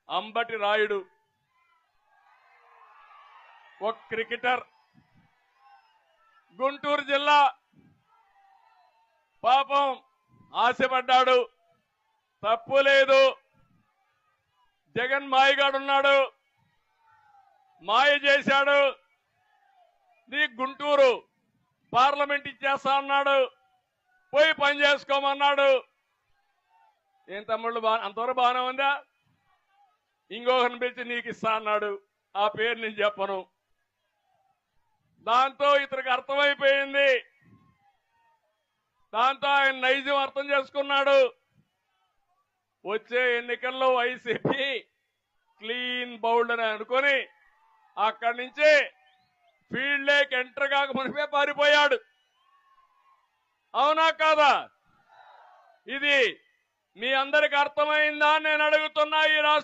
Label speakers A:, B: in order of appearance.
A: అంబటి రాయుడు ఒక క్రికెటర్. గుంటూరు జిల్లా పాపం ఆశపడ్డాడు, తప్పు లేదు. జగన్ మాయగాడున్నాడు, మాయ చేశాడు. నీ గుంటూరు పార్లమెంట్ ఇచ్చేస్తా అన్నాడు, పోయి పని చేసుకోమన్నాడు. ఏం తమ్ముళ్ళు అంతవరకు బాగానే ఉందా? ఇంకొకరిని పిలిచి నీకు ఇస్తా అన్నాడు, ఆ పేరు నేను చెప్పను. దాంతో ఇతనికి అర్థమైపోయింది, దాంతో ఆయన నైజం అర్థం చేసుకున్నాడు. వచ్చే ఎన్నికల్లో వైసీపీ క్లీన్ బౌల్డ్ అని అనుకుని అక్కడి నుంచి ఫీల్డ్ లేక్ ఎంటర్ కాక మునిపే పారిపోయాడు. అవునా కాదా? ఇది మీ అందరికి అర్థమైందా నేను అడుగుతున్నా. ఈ రాష్ట్ర